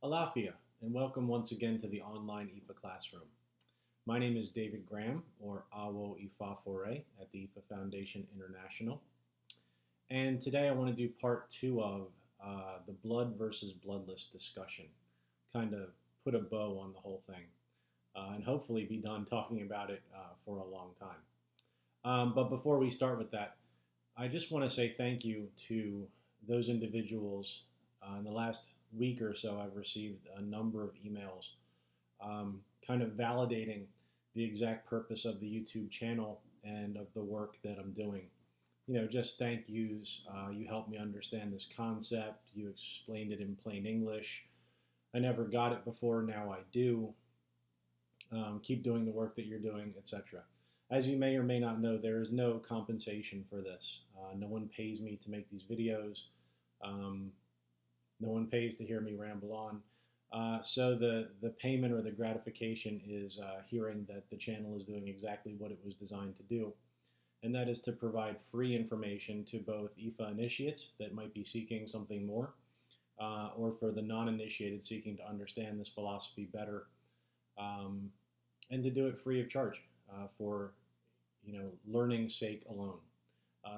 Alafia, and welcome once again to the online IFA classroom. My name is David Graham, or Awo Ifa Foray, at the IFA Foundation International. And today I want to do part two of the blood versus bloodless discussion, kind of put a bow on the whole thing, and hopefully be done talking about it for a long time. But before we start with that, I just want to say thank you to those individuals. In the last week or so, I've received a number of emails kind of validating the exact purpose of the YouTube channel and of the work that I'm doing. Just thank yous. You helped me understand this concept. You explained it in plain English. I never got it before, now I do. Keep doing the work that you're doing, etc. As you may or may not know, there is no compensation for this. No one pays me to make these videos. No one pays to hear me ramble on. So the payment or the gratification is hearing that the channel is doing exactly what it was designed to do, and that is to provide free information to both IFA initiates that might be seeking something more, or for the non-initiated seeking to understand this philosophy better, and to do it free of charge for learning's sake alone.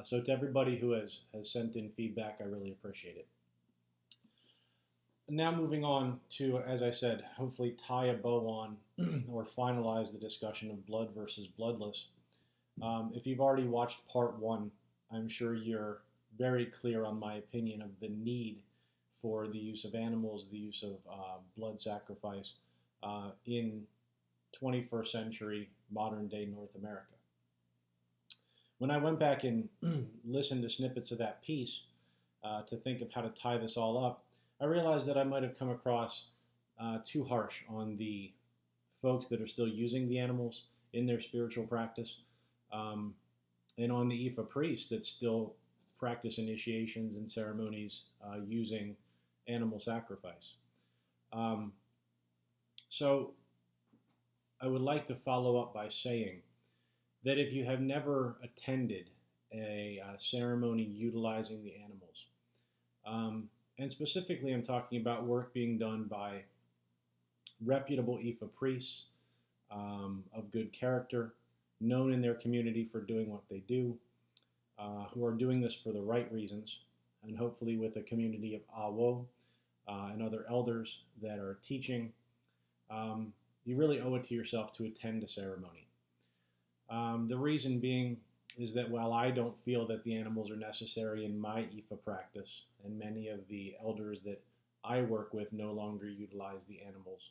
So to everybody who has sent in feedback, I really appreciate it. Now moving on to, as I said, hopefully tie a bow on or finalize the discussion of blood versus bloodless. If you've already watched part one, I'm sure you're very clear on my opinion of the need for the use of animals, the use of blood sacrifice in 21st century modern day North America. When I went back and listened to snippets of that piece to think of how to tie this all up, I realized that I might have come across too harsh on the folks that are still using the animals in their spiritual practice, and on the IFA priests that still practice initiations and ceremonies using animal sacrifice. So I would like to follow up by saying that if you have never attended a ceremony utilizing the animals, and specifically I'm talking about work being done by reputable IFA priests of good character, known in their community for doing what they do, who are doing this for the right reasons, and hopefully with a community of Awo and other elders that are teaching, you really owe it to yourself to attend a ceremony. The reason being is that while I don't feel that the animals are necessary in my IFA practice, and many of the elders that I work with no longer utilize the animals,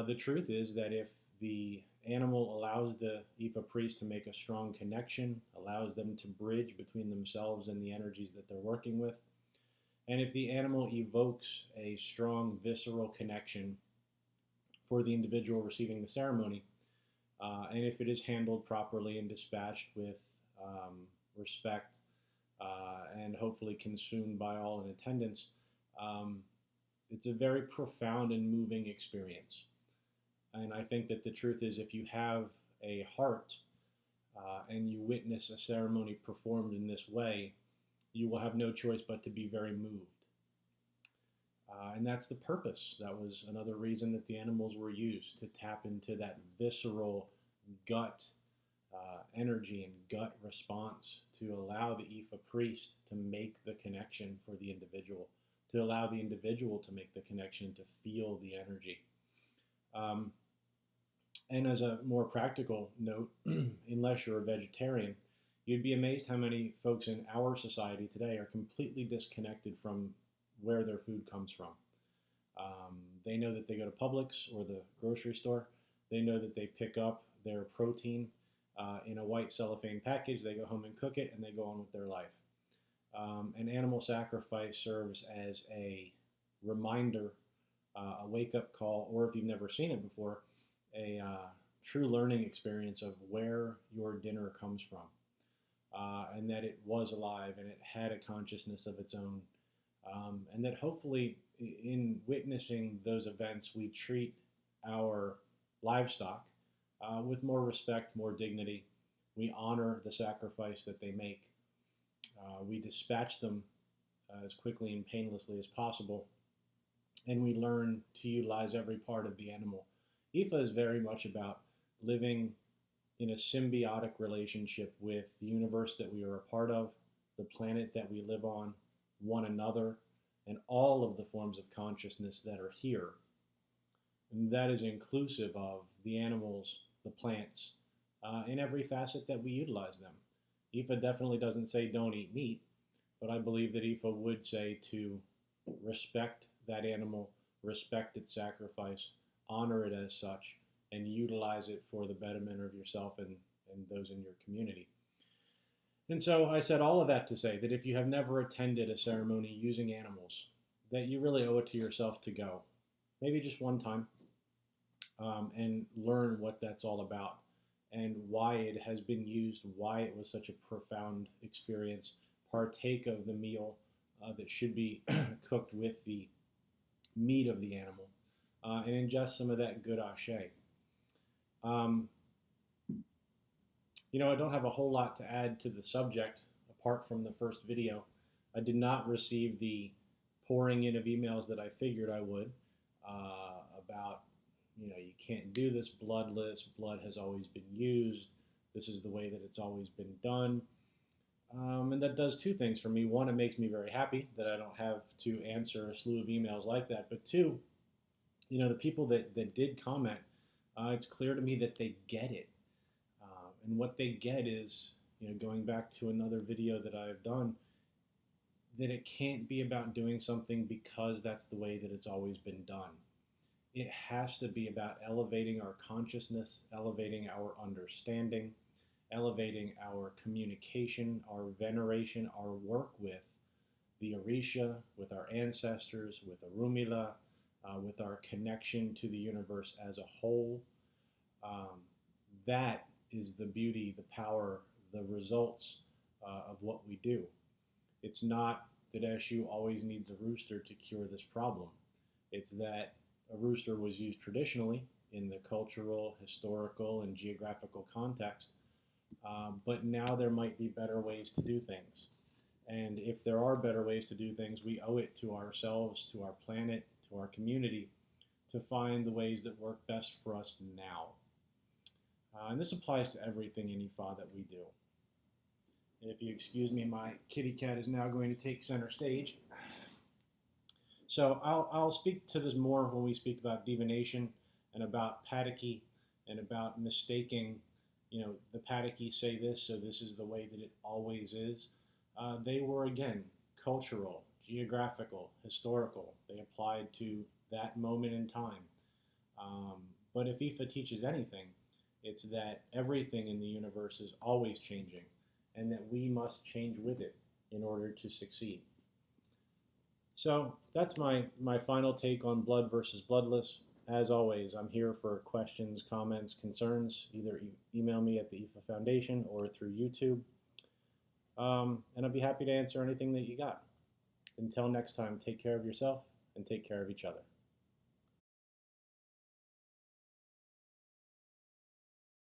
the truth is that if the animal allows the IFA priest to make a strong connection, allows them to bridge between themselves and the energies that they're working with, and if the animal evokes a strong visceral connection for the individual receiving the ceremony, and if it is handled properly and dispatched with respect and hopefully consumed by all in attendance, it's a very profound and moving experience. And I think that the truth is, if you have a heart and you witness a ceremony performed in this way, you will have no choice but to be very moved. And that's the purpose. That was another reason that the animals were used, to tap into that visceral gut energy and gut response, to allow the IFA priest to make the connection for the individual, to allow the individual to make the connection, to feel the energy. And as a more practical note, unless you're a vegetarian, you'd be amazed how many folks in our society today are completely disconnected from where their food comes from. They know that they go to Publix or the grocery store. They know that they pick up their protein in a white cellophane package. They go home and cook it, and they go on with their life. And animal sacrifice serves as a reminder, a wake-up call, or if you've never seen it before, a true learning experience of where your dinner comes from, and that it was alive and it had a consciousness of its own, and that hopefully in witnessing those events we treat our livestock with more respect, more dignity. We honor the sacrifice that they make. We dispatch them as quickly and painlessly as possible, and we learn to utilize every part of the animal. Ifa is very much about living in a symbiotic relationship with the universe that we are a part of, the planet that we live on, one another, and all of the forms of consciousness that are here. And that is inclusive of the animals, the plants, in every facet that we utilize them. Ifa definitely doesn't say don't eat meat, but I believe that Ifa would say to respect that animal, respect its sacrifice, honor it as such, and utilize it for the betterment of yourself and those in your community. And so I said all of that to say that if you have never attended a ceremony using animals, that you really owe it to yourself to go, maybe just one time, and learn what that's all about and why it has been used, why it was such a profound experience. Partake of the meal that should be cooked with the meat of the animal, and ingest some of that good ashe. Um, I don't have a whole lot to add to the subject apart from the first video. I did not receive the pouring in of emails that I figured I would about, you can't do this bloodless. Blood has always been used. This is the way that it's always been done. And that does two things for me. One, it makes me very happy that I don't have to answer a slew of emails like that. But two, the people that did comment, it's clear to me that they get it. And what they get is, going back to another video that I've done, that it can't be about doing something because that's the way that it's always been done. It has to be about elevating our consciousness, elevating our understanding, elevating our communication, our veneration, our work with the Orisha, with our ancestors, with Orunmila, with our connection to the universe as a whole. That is the beauty, the power, the results of what we do. It's not that Eshu always needs a rooster to cure this problem. It's that a rooster was used traditionally in the cultural, historical, and geographical context, but now there might be better ways to do things. And if there are better ways to do things, we owe it to ourselves, to our planet, to our community, to find the ways that work best for us now. And this applies to everything in Ifa that we do. If you excuse me, my kitty cat is now going to take center stage. So I'll speak to this more when we speak about divination and about Padaki and about mistaking, the Padaki say this, so this is the way that it always is. They were, again, cultural, geographical, historical. They applied to that moment in time. But if Ifa teaches anything, it's that everything in the universe is always changing and that we must change with it in order to succeed. So that's my final take on blood versus bloodless. As always, I'm here for questions, comments, concerns. Either email me at the IFA Foundation or through YouTube. And I'd be happy to answer anything that you got. Until next time, take care of yourself and take care of each other.